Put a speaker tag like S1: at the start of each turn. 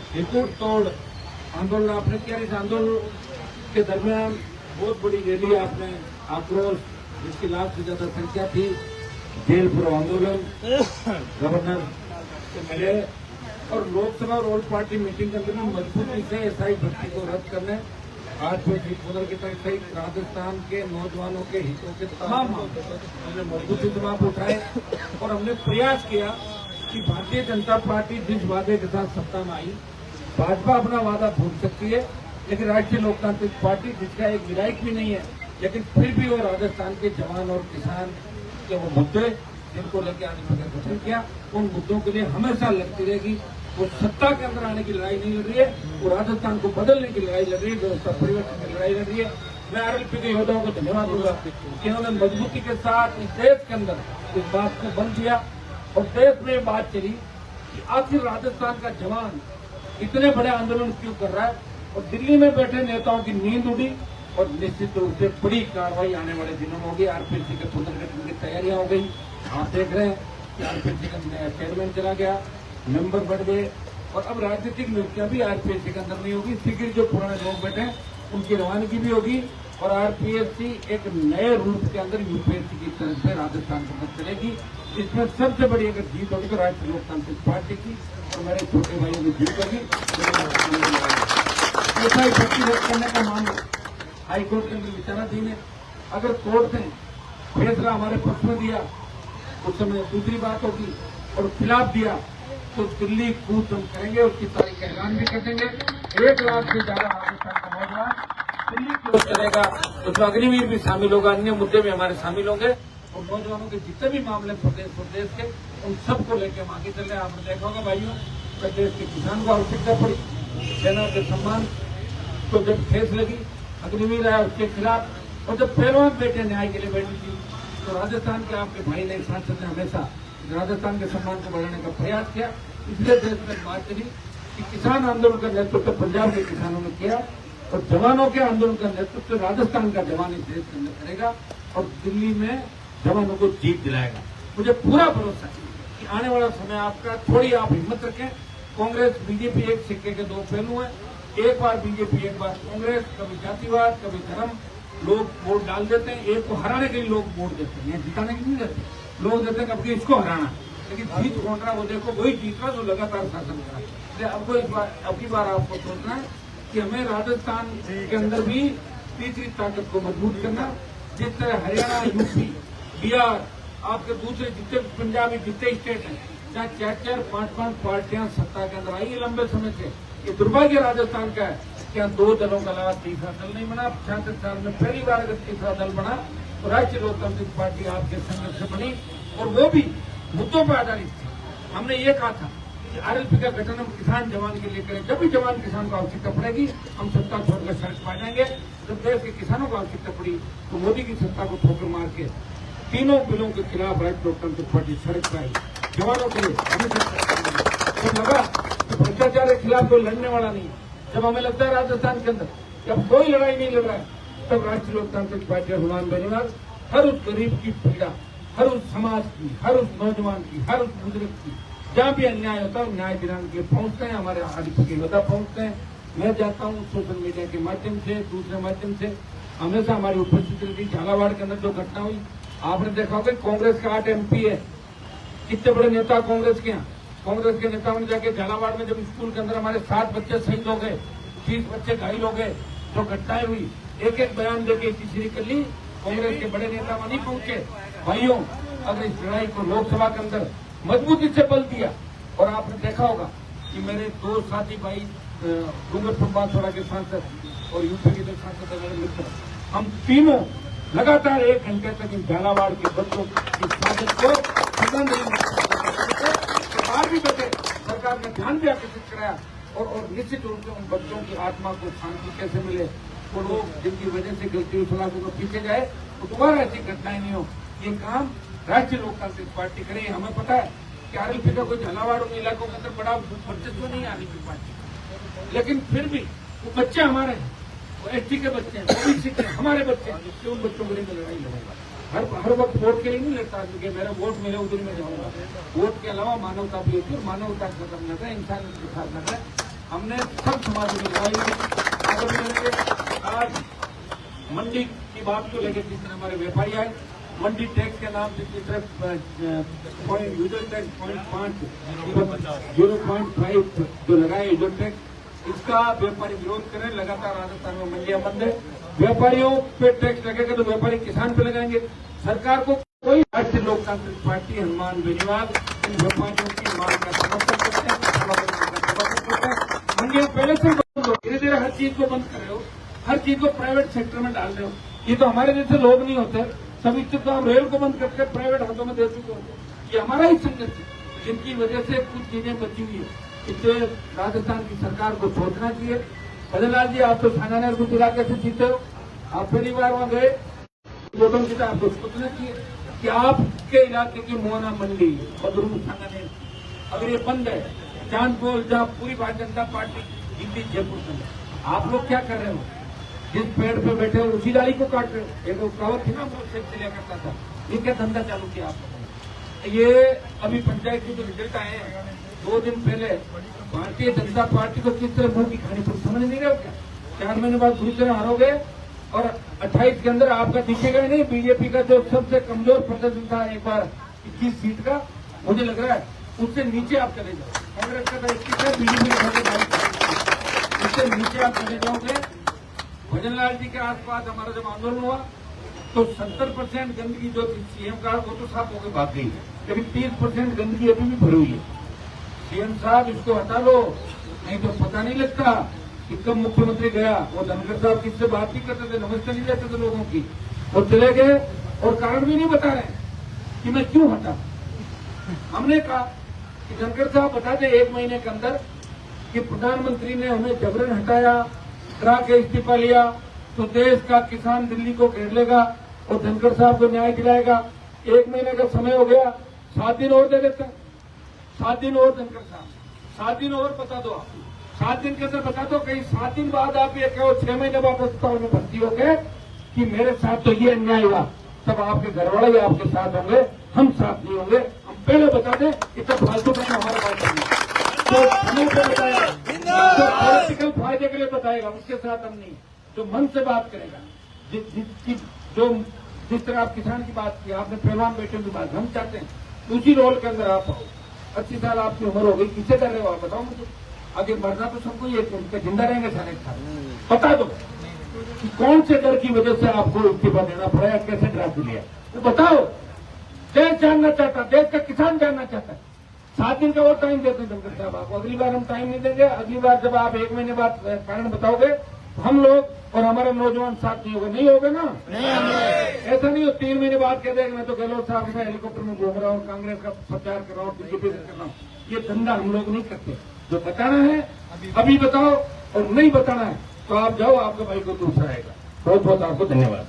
S1: Record तोड़ आंदोलन आपने किया। इस आंदोलन के दरमियान बहुत बड़ी रैली आपने आक्रोश, जिसकी लाख से ज्यादा संख्या थी, जेल पूर्व आंदोलन गवर्नर से मिले और लोकसभा और ऑल पार्टी मीटिंग के अंदर में मजबूती से एसआई भर्ती को रद्द करने, आज फिर ट्रिब्यूनल की तरफ सहित राजस्थान के नौजवानों के हितों के तमाम मामलों पर हमने मजबूती से माप उठाए और हमने प्रयास किया कि भारतीय जनता पार्टी जिस वादे के साथ सत्ता में आई, भाजपा अपना वादा भूल सकती है, लेकिन राष्ट्रीय लोकतांत्रिक पार्टी जिसका एक विधायक भी नहीं है, लेकिन फिर भी वो राजस्थान के जवान और किसान के वो मुद्दे जिनको लेकर आने का गठन किया, उन मुद्दों के लिए हमेशा लगती रहेगी। वो सत्ता के अंदर आने की लड़ाई नहीं लड़ रही है, वो राजस्थान को बदलने की लड़ाई लड़ रही है, व्यवस्था परिवर्तन की लड़ाई लड़ रही है। मैं आरएलपी के योद्धाओं को धन्यवाद दूंगा कि उन्होंने मजबूती के साथ इस देश के अंदर इस बात को बंद किया और देश में बात चली कि आखिर राजस्थान का जवान इतने बड़े आंदोलन क्यों कर रहा है, और दिल्ली में बैठे नेताओं की नींद उड़ी और निश्चित रूप से बड़ी कार्रवाई आने वाले दिनों में होगी। आरपीसी के पुनर्गठन की तैयारियां हो गई। आप देख रहे हैं कि आरपीसी का नया चेयरमैन चला गया, मेंबर बढ़ गए और अब राजनीतिक नियुक्तियां भी आरपीएससी के अंदर नहीं होगी। शीघ्र जो पुराने लोग बैठे हैं उनकी रवानगी भी होगी और आरपीएससी एक नए रूप के अंदर यूपीएससी की तरफ से राजस्थान के अंदर चलेगी। इसमें सबसे बड़ी अगर जीत होगी तो राष्ट्रीय लोकतांत्रिक पार्टी की और मेरे छोटे भाइयों की जीत होगी। एसआई भर्ती रद्द करने का मामला हाईकोर्ट के अंदर विचाराधीन है। अगर कोर्ट ने फैसला हमारे पक्ष में दिया उस समय दूसरी बात होगी, और खिलाफ दिया तो दिल्ली कूच हम करेंगे, उसकी तारीख ऐलान भी कर देंगे। 1 लाख से ज्यादा राजस्थान का नौजवान दिल्ली की ओर चलेगा, उसमें अग्निवीर भी शामिल होगा, अन्य मुद्दे भी हमारे शामिल होंगे और नौजवानों के जितने भी मामले प्रदेश के उन सबको लेकर हम आगे चल रहे हैं। आपने देखा होगा भाइयों, प्रदेश के किसान को आवश्यकता पड़ी, सेना के सम्मान को जब ठेस लगी, अग्निवीर आया उसके खिलाफ, और जब पहलवान बेटे न्याय के लिए बैठी थी तो राजस्थान के आपके भाई ने सांसद ने हमेशा राजस्थान के सम्मान को बढ़ाने का प्रयास किया। इसलिए देश में बात चली कि किसान आंदोलन का नेतृत्व पंजाब के किसानों ने किया और जवानों के आंदोलन का नेतृत्व राजस्थान का जवान इस देश के अंदर करेगा और दिल्ली में जवानों को जीत दिलाएगा। मुझे पूरा भरोसा है कि आने वाला समय आपका, थोड़ी आप हिम्मत रखें। कांग्रेस बीजेपी एक सिक्के के दो पहलू हैं, एक बार बीजेपी एक बार कांग्रेस, कभी जातिवाद कभी धर्म, लोग वोट डाल देते हैं। एक को हराने के लिए लोग वोट देते हैं, जिताने के लिए नहीं देते। लोग देते हैं कि इसको हराना, लेकिन जीत कौन रहा वो देखो, वही जीत रहा जो लगातार शासन कर रहा है। इसलिए आपको इस बार अब की बार आपको सोचना है कि हमें राजस्थान के अंदर भी तीसरी ताकत को मजबूत करना। जिस तरह हरियाणा, यूपी, बिहार, आपके दूसरे जितने पंजाब में जितने स्टेट हैं, जहाँ 4-4, 5-5 पार्टियां सत्ता के अंदर आई है लंबे समय से, ये दुर्भाग्य राजस्थान का है कि यहाँ 2 दलों के अलावा तीसरा दल नहीं बना। 66 साल में पहली बार अगर तीसरा दल बना तो राष्ट्रीय लोकतांत्रिक पार्टी आपके संघर्ष से बनी और वो भी मुद्दों पर आधारित थी। हमने ये कहा था कि आरएलपी का गठन हम किसान जवान के लिए करें। जब भी जवान किसान को आवश्यकता पड़ेगी हम सत्ता छोड़कर सड़क पर आ जाएंगे। जब देश के किसानों को आवश्यकता पड़ी तो मोदी की सत्ता को ठोकर मार के तीनों बिलों के खिलाफ राष्ट्रीय लोकतांत्रिक पार्टी सड़क पर आई। जवानों के लिए जब लगा कि भ्रष्टाचार के खिलाफ कोई लड़ने वाला नहीं, जब हमें लगता है राजस्थान के अंदर कि अब कोई लड़ाई नहीं लड़ रहा है, तब राष्ट्रीय लोकतांत्रिक पार्टी हनुमान बेनीवाल हर उस गरीब की पीड़ा, हर उस समाज की, हर उस नौजवान की, हर उस बुजुर्ग की, जहाँ भी अन्याय होता है न्याय दिलाने के लिए पहुंचते हैं। हमारे आरएलपी के योद्धा पहुंचते हैं। मैं जाता हूँ सोशल मीडिया के माध्यम से, दूसरे माध्यम से, हमेशा हमारी उपस्थिति रहती। झालावाड़ के अंदर जो घटना हुई आपने देखा होगा, कांग्रेस का 8 MP है, कितने बड़े नेता कांग्रेस के यहाँ। कांग्रेस के नेताओं ने जाके झालावाड़ में जब स्कूल के अंदर हमारे 7 बच्चे शहीद हो गए, 30 बच्चे घायल हो गए, जो घटनाएं हुई, एक बयान देके तीसरी कर ली। कांग्रेस के बड़े नेता वहां नहीं पहुंचे। भाइयों, अगर इस लड़ाई को लोकसभा के अंदर मजबूती से बल दिया, और आपने देखा होगा कि मेरे 2 साथी भाई डूंगरपुर बांसवाड़ा के सांसद और यूपी के 2 सांसद है मेरे मित्र, हम तीनों लगातार 1 घंटे तक इन झालावाड़ के बच्चों की स्वागत को बाहर भी बैठे, सरकार ने ध्यान भी आकर्षित कराया और निश्चित रूप से उन बच्चों की आत्मा को शांति कैसे मिले, वो लोग जिनकी वजह से गलती सलाखों को पीछे जाए तो दोबारा ऐसी घटनाएं नहीं हो। ये काम राष्ट्रीय लोकतांत्रिक पार्टी करे। हमें पता है कि आरएलपी का कोई झालावाड़ उन इलाकों के अंदर बड़ा वर्चस्व नहीं है आरएलपी पार्टी, लेकिन फिर भी वो बच्चे हमारे हैं, वो एसटी के बच्चे हैं, ओबीसी के हमारे बच्चे हैं, जिससे उन बच्चों के लिए लड़ाई लड़ेगा। हर वक्त वोट के लिए नहीं लड़ता क्योंकि मेरा वोट मिले उधर में जाऊंगा। वोट के अलावा मानवता भी होती है और मानवता खत्म न करें, इंसानियत के साथ न करें। हमने सब समाज में आगे करेंगे। आज मंडी की बात को लेकर जिस तरह हमारे व्यापारी आए, मंडी टैक्स के नाम से जिस तरह यूजर टैक्स 0.5 जो लगाए यूजर टैक्स, इसका व्यापारी विरोध करें। लगातार राजस्थान में मंडियां बंद है, व्यापारियों पे टैक्स लगेगा तो व्यापारी किसान पे लगाएंगे। सरकार को कोई राष्ट्रीय लोकतांत्रिक पार्टी हनुमान बेनीवाल इन व्यापारियों की मांग का समर्थन करते हैं। मंडियां पहले से बंद हो, धीरे धीरे हर चीज को बंद कर रहे हो, हर चीज को प्राइवेट सेक्टर में डाल रहे हो। ये तो हमारे जैसे लोग नहीं होते, सभी चीज तो हम रेल को बंद करके प्राइवेट हाथों में दे चुके होते। ये हमारा ही संघर्ष है, जिनकी वजह से कुछ चीजें बची हुई है। इससे राजस्थान की सरकार को सोचना चाहिए। भजनलाल जी, आप तो सांगानेर गुज इलाके से जीते हो, आप पहली बार वहां गए, लोगों की आपको सोचना चाहिए कि आपके इलाके की मोहना मंडी बदरू सांगानेर अगर ये बंद है, चांदपोल जहां पूरी भारतीय जनता पार्टी दिल्ली जयपुर से, आप लोग क्या कर रहे हो? जिस पेड़ पे बैठे हो उसी डाली को काट रहे हो। एक कवर थी ना, वो से लिया करता था। ये क्या धंधा चालू किया आपने? ये अभी पंचायत के जो रिजल्ट आए हैं 2 दिन पहले, भारतीय जनता पार्टी को किस तरह मुंह की खानी पड़ी, समझ नहीं रहे हो क्या? 4 महीने बाद बुरी तरह हारोगे और 28 के अंदर आपका दिखेगा ही नहीं। बीजेपी का जो सबसे कमजोर प्रदर्शन था एक बार 21 सीट का, मुझे लग रहा है उससे नीचे आप चले जाओ। कांग्रेस का 21 है, बीजेपी का उससे नीचे आप चले जाओगे। भजनलाल जी के आसपास हमारा जब आंदोलन हुआ तो 70% गंदगी जो थी सीएम का, वो तो साफ होकर भाग गई, लेकिन 30% गंदगी अभी भी भरी हुई है। सीएम साहब इसको हटा लो, नहीं तो पता नहीं लगता कि कब मुख्यमंत्री गया। वो धनखड़ साहब किससे बात नहीं करते थे, नमस्ते नहीं देते थे लोगों की, वो चले गए और कारण भी नहीं बता रहे कि मैं क्यों हटा। हमने कहा कि धनखड़ साहब बता दे 1 महीने के अंदर कि प्रधानमंत्री ने हमें जबरन हटाया, डरा के इस्तीफा लिया तो देश का किसान दिल्ली को घेर लेगा और धनखड़ साहब को न्याय दिलाएगा। 1 महीने का समय हो गया, 7 दिन और दे देते हैं, 7 दिन और धनखड़ साहब, 7 दिन और बता दो। आप 7 दिन के अंदर बता दो, कहीं 7 दिन बाद आप ये कहो 6 महीने बाद अस्पताल में भर्ती हो गए कि मेरे साथ तो ये अन्याय हुआ, तब आपके घर वाले ही आपके साथ होंगे, हम साथ नहीं होंगे। हम पहले बता दें, इतना फालतू टाइम हमारे पास नहीं, तो हमें तो बताया जो पॉलिटिकल फायदे के लिए बताएगा, उसके साथ हम नहीं। जो मन से बात करेगा, जिस तरह आप किसान की बात की, आपने पहलवान बेटे की बात, हम चाहते हैं उसी रोल के अंदर आप आओ। 80 साल आपकी उम्र हो गई, किससे कर रहे हो आप बताओ मुझे? आगे मरना तो सबको ये, जिंदा रहेंगे सारे साल। बता दो कि कौन से डर की वजह से आपको इस्तीफा देना पड़ा या कैसे ड्राफ्ट लिया, वो बताओ। देश जानना चाहता, देश का किसान जानना चाहता है। 7 दिन का और टाइम देते हैं धनखड़ साहब आपको। अगली बार हम टाइम नहीं देंगे। अगली बार जब आप 1 महीने बाद कारण बताओगे, हम लोग और हमारे नौजवान साथ नहीं होगा, नहीं होगा ना? नहीं। ऐसा नहीं हो 3 महीने बाद कह देगा मैं तो गहलोत साहब मैं हेलीकॉप्टर में घूम रहा हूँ, कांग्रेस का प्रचार कर रहा हूँ, बीजेपी कर रहा हूँ। ये धंधा हम लोग नहीं करते। जो बताना है अभी बताओ, और नहीं बताना है तो आप जाओ, आपका भाई को दूसरा आएगा। बहुत बहुत आपको धन्यवाद।